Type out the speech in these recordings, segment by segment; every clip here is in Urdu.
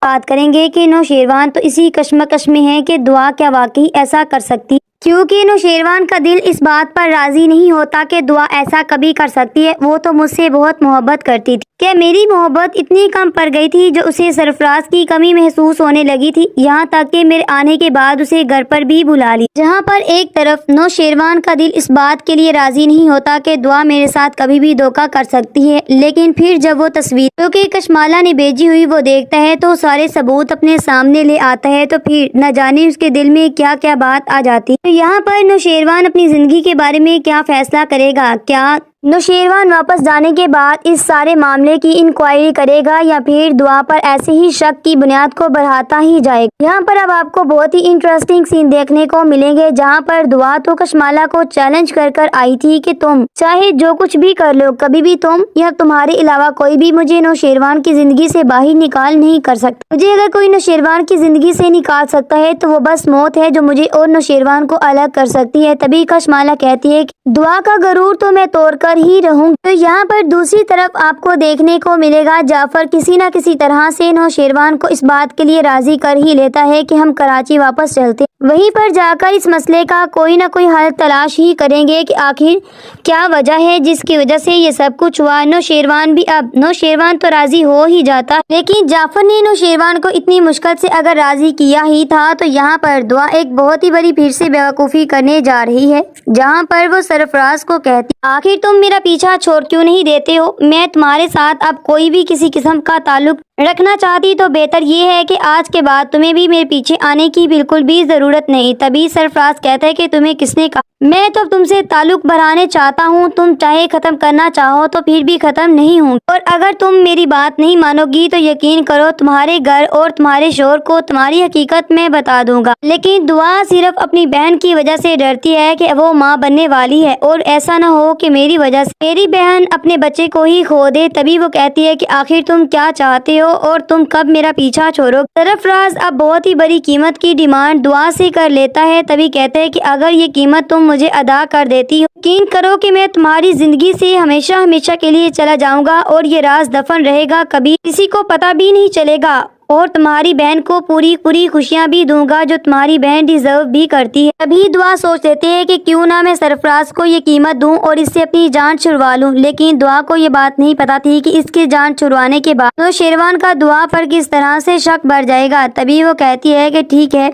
بات کریں گے کہ نوشیروان تو اسی کشمکش میں ہے کہ دعا کیا واقعی ایسا کر سکتی، کیونکہ نوشیروان کا دل اس بات پر راضی نہیں ہوتا کہ دعا ایسا کبھی کر سکتی ہے۔ وہ تو مجھ سے بہت محبت کرتی تھی کہ میری محبت اتنی کم پڑ گئی تھی جو اسے سرفراز کی کمی محسوس ہونے لگی تھی، یہاں تک کہ میرے آنے کے بعد اسے گھر پر بھی بلا لی، جہاں پر ایک طرف نوشیروان کا دل اس بات کے لیے راضی نہیں ہوتا کہ دعا میرے ساتھ کبھی بھی دھوکہ کر سکتی ہے، لیکن پھر جب وہ تصویر جو کہ کشمالہ نے بھیجی ہوئی وہ دیکھتا ہے تو سارے ثبوت اپنے سامنے لے آتا ہے، تو پھر نہ جانے اس کے دل میں کیا کیا بات آ جاتی ہے۔ یہاں پر نوشیروان اپنی زندگی کے بارے میں کیا فیصلہ کرے گا؟ کیا نوشیروان واپس جانے کے بعد اس سارے معاملے کی انکوائری کرے گا یا پھر دعا پر ایسے ہی شک کی بنیاد کو بڑھاتا ہی جائے گا؟ یہاں پر اب آپ کو بہت ہی انٹرسٹنگ سین دیکھنے کو ملیں گے، جہاں پر دعا تو کشمالہ کو چیلنج کر آئی تھی کہ تم چاہے جو کچھ بھی کر لو، کبھی بھی تم یا تمہارے علاوہ کوئی بھی مجھے نوشیروان کی زندگی سے باہر نکال نہیں کر سکتا۔ مجھے اگر کوئی نوشیروان کی زندگی سے نکال سکتا ہے تو وہ بس موت ہے جو مجھے اور نوشیروان کو الگ کر سکتی ہے۔ تبھی کشمالہ کہتی ہے کہ دعا کا غرور تو میں توڑ کر ہی رہوں۔ تو یہاں پر دوسری طرف آپ کو دیکھنے کو ملے گا جعفر کسی نہ کسی طرح سے نوشیروان کو اس بات کے لیے راضی کر ہی لیتا ہے کہ ہم کراچی واپس چلتے، وہیں پر جا کر اس مسئلے کا کوئی نہ کوئی حل تلاش ہی کریں گے کہ آخر کیا وجہ ہے جس کی وجہ سے یہ سب کچھ ہوا۔ نوشیروان تو راضی ہو ہی جاتا، لیکن جعفر نے نوشیروان کو اتنی مشکل سے اگر راضی کیا ہی تھا تو یہاں پر دعا ایک بہت ہی بڑی پھر سے بیوقوفی کرنے جا رہی ہے، جہاں پر وہ سرفراز کو کہتی آخر تم میرا پیچھا چھوڑ کیوں نہیں دیتے ہو؟ میں تمہارے ساتھ اب کوئی بھی کسی قسم کا تعلق رکھنا چاہتی تو بہتر یہ ہے کہ آج کے بعد تمہیں بھی میرے پیچھے آنے کی بالکل بھی ضرورت نہیں۔ تبھی سرفراز کہتا ہے کہ تمہیں کس نے کہا میں تو تم سے تعلق بڑھانے چاہتا ہوں، تم چاہے ختم کرنا چاہو تو پھر بھی ختم نہیں ہوں، اور اگر تم میری بات نہیں مانو گی تو یقین کرو تمہارے گھر اور تمہارے شوہر کو تمہاری حقیقت میں بتا دوں گا۔ لیکن دعا صرف اپنی بہن کی وجہ سے ڈرتی ہے کہ وہ ماں بننے والی ہے اور ایسا نہ ہو کہ میری وجہ سے میری بہن اپنے بچے کو ہی کھو دے۔ تبھی وہ کہتی ہے کہ آخر تم کیا چاہتے ہو اور تم کب میرا پیچھا چھوڑو؟ سرفراز اب بہت ہی بڑی قیمت کی ڈیمانڈ دعا سے کر لیتا ہے، تبھی کہتا ہے کہ اگر یہ قیمت تم مجھے ادا کر دیتی ہو، یقین کرو کہ میں تمہاری زندگی سے ہمیشہ ہمیشہ کے لیے چلا جاؤں گا اور یہ راز دفن رہے گا، کبھی کسی کو پتہ بھی نہیں چلے گا، اور تمہاری بہن کو پوری خوشیاں بھی دوں گا جو تمہاری بہن ڈیزرو بھی کرتی ہے۔ ابھی دعا سوچ لیتے ہیں کہ کیوں نہ میں سرفراز کو یہ قیمت دوں اور اس سے اپنی جان چھڑوا لوں، لیکن دعا کو یہ بات نہیں پتا تھی کہ اس کی جان چھڑوانے کے بعد نوشیروان کا دعا پر کس طرح سے شک بڑھ جائے گا۔ تبھی وہ کہتی ہے کہ ٹھیک ہے،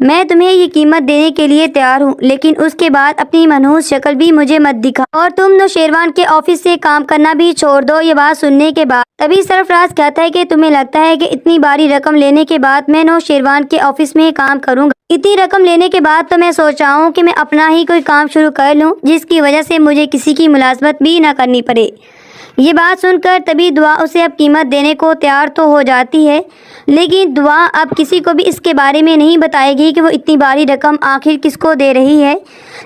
میں تمہیں یہ قیمت دینے کے لیے تیار ہوں، لیکن اس کے بعد اپنی منحوس شکل بھی مجھے مت دکھا اور تم نوشیروان کے آفس سے کام کرنا بھی چھوڑ دو۔ یہ بات سننے کے بعد تبھی سرفراز کہتا ہے کہ تمہیں لگتا ہے کہ اتنی باری رقم لینے کے بعد میں نوشیروان کے آفس میں کام کروں گا؟ اتنی رقم لینے کے بعد تو میں سوچا ہوں کہ میں اپنا ہی کوئی کام شروع کر لوں جس کی وجہ سے مجھے کسی کی ملازمت بھی نہ کرنی پڑے۔ یہ بات سن کر تبھی دعا اسے اب قیمت دینے کو تیار تو ہو جاتی ہے، لیکن دعا اب کسی کو بھی اس کے بارے میں نہیں بتائے گی کہ وہ اتنی باری رقم آخر کس کو دے رہی ہے۔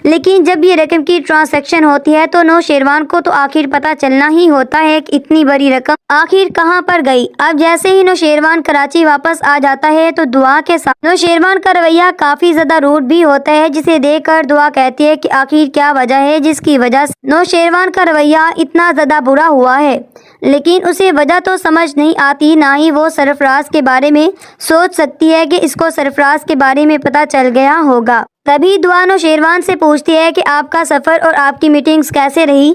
لیکن جب یہ رقم کی ٹرانزیکشن ہوتی ہے تو نوشیروان کو تو آخر پتہ چلنا ہی ہوتا ہے کہ اتنی بڑی رقم آخر کہاں پر گئی۔ اب جیسے ہی نوشیروان کراچی واپس آ جاتا ہے تو دعا کے ساتھ نوشیروان کا رویہ کافی زیادہ روڈ بھی ہوتا ہے، جسے دیکھ کر دعا کہتی ہے کہ آخر کیا وجہ ہے جس کی وجہ سے نوشیروان کا رویہ اتنا زیادہ برا ہوا ہے، لیکن اسے وجہ تو سمجھ نہیں آتی، نہ ہی وہ سرفراز کے بارے میں سوچ سکتی ہے کہ اس کو سرفراز کے بارے میں پتہ چل گیا ہوگا۔ تبھی دعا نوشیروان سے پوچھتی ہے کہ آپ کا سفر اور آپ کی میٹنگز کیسے رہی،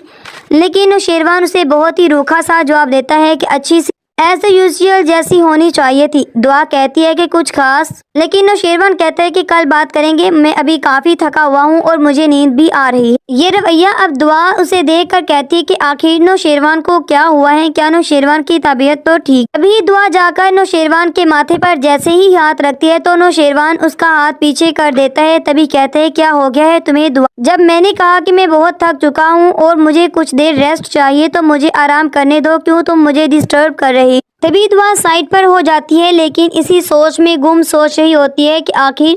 لیکن نوشیروان اسے بہت ہی روکھا سا جواب دیتا ہے کہ اچھی سی ایز یوزول جیسی ہونی چاہیے تھی۔ دعا کہتی ہے کہ کچھ خاص، لیکن نوشیروان کہتا ہے کہ کل بات کریں گے، میں ابھی کافی تھکا ہوا ہوں اور مجھے نیند بھی آ رہی ہے۔ یہ رویہ اب دعا اسے دیکھ کر کہتی ہے کہ آخر نوشیروان کو کیا ہوا ہے، کیا نوشیروان کی طبیعت تو ٹھیک؟ ابھی دعا جا کر نوشیروان کے ماتھے پر جیسے ہی ہاتھ رکھتی ہے تو نوشیروان اس کا ہاتھ پیچھے کر دیتا ہے۔ تبھی کہتے ہیں کیا ہو گیا ہے تمہیں دعا؟ جب میں نے کہا کہ میں بہت تھک چکا ہوں اور مجھے کچھ دیر ریسٹ چاہیے تو مجھے آرام کرنے دو، کیوں تم مجھے ڈسٹرب کر رہی؟ تبھی دعا سائڈ پر ہو جاتی ہے، لیکن اسی سوچ میں گم سوچ رہی ہوتی ہے کہ آخر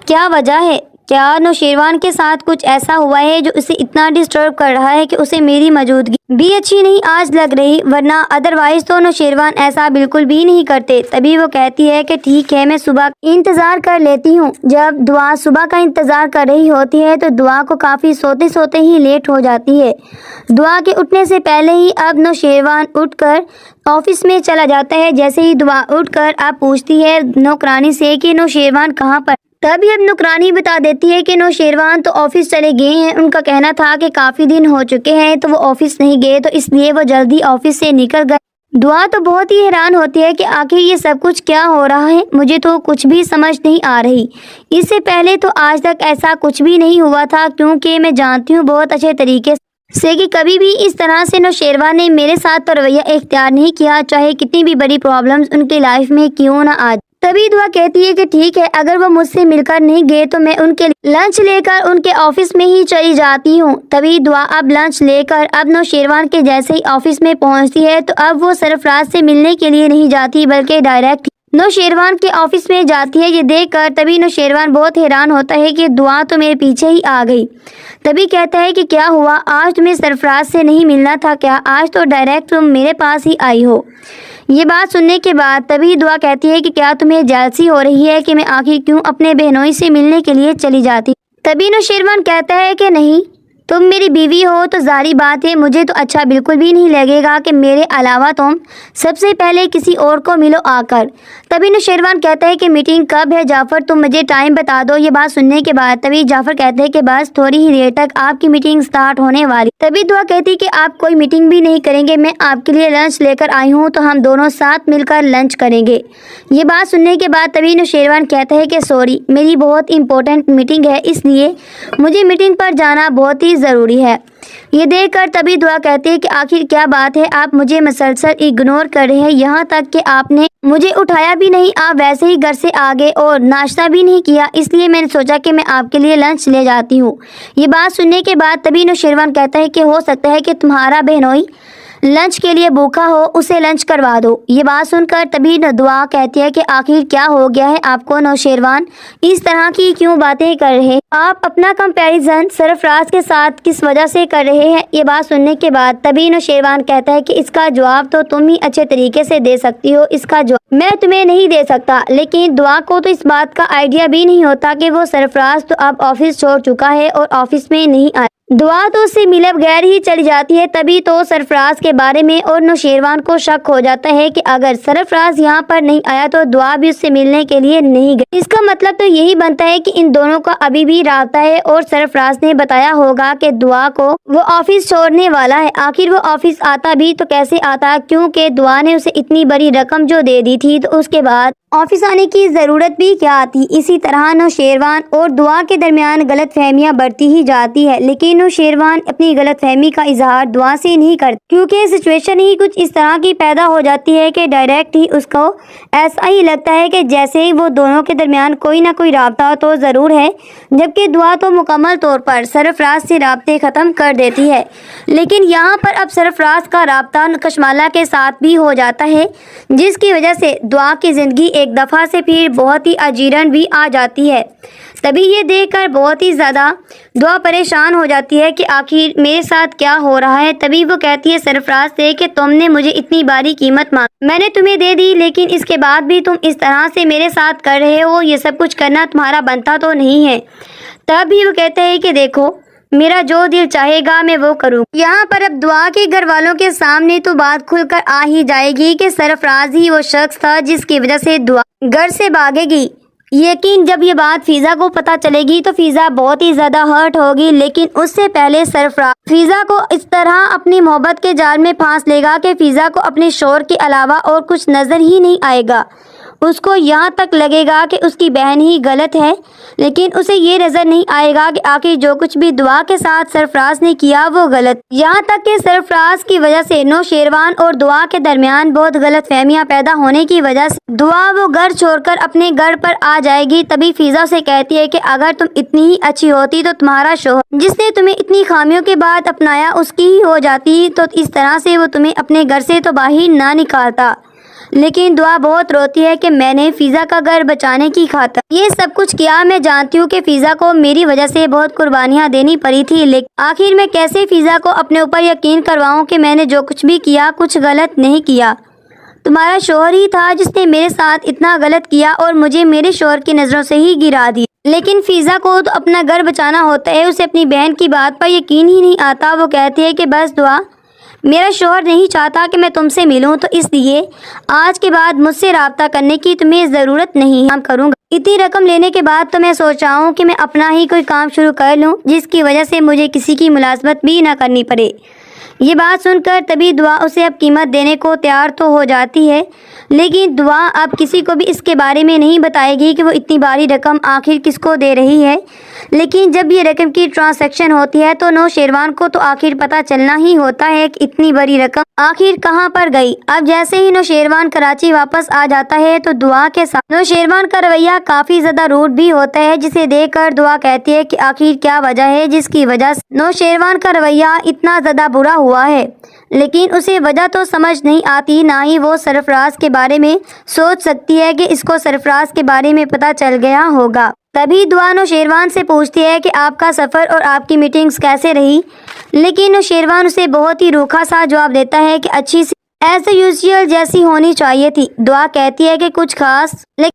کیا وجہ ہے، کیا نوشیروان کے ساتھ کچھ ایسا ہوا ہے جو اسے اتنا ڈسٹرب کر رہا ہے کہ اسے میری موجودگی بھی اچھی نہیں آج لگ رہی، ورنہ ادروائز تو نوشیروان ایسا بالکل بھی نہیں کرتے۔ تبھی وہ کہتی ہے کہ ٹھیک ہے، میں صبح انتظار کر لیتی ہوں۔ جب دعا صبح کا انتظار کر رہی ہوتی ہے تو دعا کو کافی سوتے سوتے ہی لیٹ ہو جاتی ہے۔ دعا کے اٹھنے سے پہلے ہی اب نوشیروان اٹھ کر آفس میں چلا جاتا ہے۔ جیسے ہی دعا اٹھ کر اب پوچھتی ہے نوکرانی سے کہ نوشیروان کہاں پر، تبھی اب نوکرانی بتا دیتی ہے کہ نوشیروان تو آفس چلے گئے ہیں، ان کا کہنا تھا کہ کافی دن ہو چکے ہیں تو وہ آفس نہیں گئے، تو اس لیے وہ جلدی آفس سے نکل گئے۔ دعا تو بہت ہی حیران ہوتی ہے کہ آخر یہ سب کچھ کیا ہو رہا ہے، مجھے تو کچھ بھی سمجھ نہیں آ رہی۔ اس سے پہلے تو آج تک ایسا کچھ بھی نہیں ہوا تھا، کیونکہ میں جانتی ہوں بہت اچھے طریقے سے کہ کبھی بھی اس طرح سے نوشیروان نے میرے ساتھ تو رویہ اختیار نہیں کیا، چاہے کتنی بھی بڑی پرابلمز ان کی لائف میں کیوں نہ آ جائے۔ تبھی دعا کہتی ہے کہ ٹھیک ہے، اگر وہ مجھ سے مل کر نہیں گئے تو میں ان کے لنچ لے کر ان کے آفس میں ہی چلی جاتی ہوں۔ تبھی دعا اب لنچ لے کر اب نوشیروان کے جیسے ہی آفس میں پہنچتی ہے تو اب وہ سرفراز سے ملنے کے لیے نہیں جاتی بلکہ ڈائریکٹ نوشیروان کے آفس میں جاتی ہے۔ یہ دیکھ کر تبھی نوشیروان بہت حیران ہوتا ہے کہ دعا تو میرے پیچھے ہی آ گئی۔ تبھی کہتا ہے کہ کیا ہوا، آج تمہیں سرفراز سے نہیں ملنا تھا کیا؟ آج تو ڈائریکٹ تم میرے پاس ہی آئی ہو۔ یہ بات سننے کے بعد تبھی دعا کہتی ہے کہ کیا تمہیں جیلسی ہو رہی ہے کہ میں آخر کیوں اپنے بہنوئی سے ملنے کے لیے چلی جاتی؟ تبھی نوشیروان کہتا ہے کہ نہیں، تم میری بیوی ہو تو ظاہری بات ہے مجھے تو اچھا بالکل بھی نہیں لگے گا کہ میرے علاوہ تم سب سے پہلے کسی اور کو ملو آ کر۔ تبھی نوشیروان کہتا ہے کہ میٹنگ کب ہے جعفر، تم مجھے ٹائم بتا دو۔ یہ بات سننے کے بعد تبھی جعفر کہتے ہیں کہ بس تھوڑی ہی دیر تک آپ کی میٹنگ سٹارٹ ہونے والی۔ تبھی دعا کہتی ہے کہ آپ کوئی میٹنگ بھی نہیں کریں گے، میں آپ کے لیے لنچ لے کر آئی ہوں تو ہم دونوں ساتھ مل کر لنچ کریں گے۔ یہ بات سننے کے بعد تبھی نوشیروان کہتا ہے کہ سوری، میری بہت امپورٹنٹ میٹنگ ہے، اس لیے مجھے میٹنگ پر جانا بہت ہی ضروری ہے۔ یہ دیکھ کر تبھی دعا کہتی ہے کہ آخر کیا بات ہے، آپ مجھے مسلسل اگنور کر رہے ہیں، یہاں تک کہ آپ نے مجھے اٹھایا بھی نہیں، آپ ویسے ہی گھر سے آ گئے اور ناشتہ بھی نہیں کیا، اس لیے میں نے سوچا کہ میں آپ کے لیے لنچ لے جاتی ہوں۔ یہ بات سننے کے بعد تبھی نوشیروان کہتا ہے کہ ہو سکتا ہے کہ تمہارا بہنوئی لنچ کے لیے بھوکا ہو، اسے لنچ کروا دو۔ یہ بات سن کر تبھی دعا کہتی ہے کہ آخر کیا ہو گیا ہے آپ کو نوشیروان، اس طرح کی کیوں باتیں کر رہے ہیں آپ، اپنا کمپیریزن سرفراز کے ساتھ کس وجہ سے کر رہے ہیں؟ یہ بات سننے کے بعد تبھی نوشیروان کہتا ہے کہ اس کا جواب تو تم ہی اچھے طریقے سے دے سکتی ہو، اس کا جواب میں تمہیں نہیں دے سکتا۔ لیکن دعا کو تو اس بات کا آئیڈیا بھی نہیں ہوتا کہ وہ سرفراز تو اب آفس چھوڑ چکا ہے اور آفس میں نہیں آیا۔ دعا تو اس سے ملے بغیر ہی چلی جاتی ہے۔ تبھی تو سرفراز کے بارے میں اور نوشیروان کو شک ہو جاتا ہے کہ اگر سرفراز یہاں پر نہیں آیا تو دعا بھی اس سے ملنے کے لیے نہیں گئی۔ اس کا مطلب تو یہی بنتا ہے کہ ان دونوں کا ابھی بھی رابطہ ہے اور سرفراز نے بتایا ہوگا کہ دعا کو وہ آفس چھوڑنے والا ہے۔ آخر وہ آفس آتا بھی تو کیسے آتا، کیونکہ دعا نے اسے اتنی بڑی رقم جو دے دی تھی تو اس کے بعد آفس آنے کی ضرورت بھی کیا آتی۔ اسی طرح نوشیروان اور دعا کے درمیان غلط فہمیاں بڑھتی ہی جاتی ہے، لیکن نوشیروان اپنی غلط فہمی کا اظہار دعا سے نہیں کرتا، کیونکہ سچویشن ہی کچھ اس طرح کی پیدا ہو جاتی ہے کہ ڈائریکٹ ہی اس کو ایسا ہی لگتا ہے کہ جیسے ہی وہ دونوں کے درمیان کوئی نہ کوئی رابطہ تو ضرور ہے، جبکہ دعا تو مکمل طور پر سرفراز سے رابطے ختم کر دیتی ہے۔ لیکن یہاں پر اب سرفراز کا رابطہ کشمالہ کے ساتھ بھی ہو جاتا ہے، جس کی وجہ سے دعا کی زندگی ایک دفعہ سے پھر بہت ہی اجیرن بھی آ جاتی ہے۔ تبھی یہ دیکھ کر بہت ہی زیادہ دعا پریشان ہو جاتی ہے کہ آخر میرے ساتھ کیا ہو رہا ہے۔ تبھی وہ کہتی ہے سرفراز سے کہ تم نے مجھے اتنی باری قیمت مانگی، میں نے تمہیں دے دی، لیکن اس کے بعد بھی تم اس طرح سے میرے ساتھ کر رہے ہو، یہ سب کچھ کرنا تمہارا بنتا تو نہیں ہے۔ تبھی وہ کہتا ہے کہ دیکھو، میرا جو دل چاہے گا میں وہ کروں۔ یہاں پر اب دعا کے گھر والوں کے سامنے تو بات کھل کر آ ہی جائے گی کہ سرفراز ہی وہ شخص تھا جس کی وجہ سے دعا گھر سے بھاگے گی۔ یقین جب یہ بات فضا کو پتہ چلے گی تو فضا بہت ہی زیادہ ہرٹ ہوگی، لیکن اس سے پہلے سرفراز فضا کو اس طرح اپنی محبت کے جال میں پھانس لے گا کہ فضا کو اپنے شوہر کے علاوہ اور کچھ نظر ہی نہیں آئے گا۔ اس کو یہاں تک لگے گا کہ اس کی بہن ہی غلط ہے، لیکن اسے یہ نظر نہیں آئے گا کہ آخر جو کچھ بھی دعا کے ساتھ سرفراز نے کیا وہ غلط، یہاں تک کہ سرفراز کی وجہ سے نوشیروان اور دعا کے درمیان بہت غلط فہمیاں پیدا ہونے کی وجہ سے دعا وہ گھر چھوڑ کر اپنے گھر پر آ جائے گی۔ تبھی فضا سے کہتی ہے کہ اگر تم اتنی ہی اچھی ہوتی تو تمہارا شوہر جس نے تمہیں اتنی خامیوں کے بعد اپنایا اس کی ہی ہو جاتی، تو اس طرح سے وہ تمہیں اپنے گھر سے تو باہر نہ نکالتا۔ لیکن دعا بہت روتی ہے کہ میں نے فضا کا گھر بچانے کی خاطر یہ سب کچھ کیا۔ میں جانتی ہوں کہ فضا کو میری وجہ سے بہت قربانیاں دینی پڑی تھی، لیکن آخر میں کیسے فضا کو اپنے اوپر یقین کرواؤں کہ میں نے جو کچھ بھی کیا کچھ غلط نہیں کیا۔ تمہارا شوہر ہی تھا جس نے میرے ساتھ اتنا غلط کیا اور مجھے میرے شوہر کی نظروں سے ہی گرا دیا۔ لیکن فضا کو تو اپنا گھر بچانا ہوتا ہے، اسے اپنی بہن کی بات پر یقین ہی نہیں آتا۔ وہ کہتی ہے کہ بس دعا، میرا شوہر نہیں چاہتا کہ میں تم سے ملوں، تو اس لیے آج کے بعد مجھ سے رابطہ کرنے کی تمہیں ضرورت نہیں، کام کروں گا۔ اتنی رقم لینے کے بعد تو میں سوچا ہوں کہ میں اپنا ہی کوئی کام شروع کر لوں جس کی وجہ سے مجھے کسی کی ملازمت بھی نہ کرنی پڑے۔ یہ بات سن کر تبھی دعا اسے اب قیمت دینے کو تیار تو ہو جاتی ہے، لیکن دعا اب کسی کو بھی اس کے بارے میں نہیں بتائے گی کہ وہ اتنی باری رقم آخر کس کو دے رہی ہے۔ لیکن جب یہ رقم کی ٹرانزیکشن ہوتی ہے تو نوشیروان کو تو آخر پتہ چلنا ہی ہوتا ہے کہ اتنی بڑی رقم آخر کہاں پر گئی۔ اب جیسے ہی نوشیروان کراچی واپس آ جاتا ہے تو دعا کے ساتھ نوشیروان کا رویہ کافی زیادہ روڈ بھی ہوتا ہے، جسے دیکھ کر دعا کہتی ہے کہ آخر کیا وجہ ہے جس کی وجہ سے نوشیروان کا رویہ اتنا زیادہ برا ہوا ہے۔ لیکن اسے وجہ تو سمجھ نہیں آتی، نہ ہی وہ سرفراز کے بارے میں سوچ سکتی ہے کہ اس کو سرفراز کے بارے میں پتہ چل گیا ہوگا۔ تبھی دعا نوشیروان سے پوچھتی ہے کہ آپ کا سفر اور آپ کی میٹنگز کیسے رہی، لیکن نوشیروان اسے بہت ہی روکھا سا جواب دیتا ہے کہ اچھی سی ایز یوزول جیسی ہونی چاہیے تھی۔ دعا کہتی ہے کہ کچھ خاص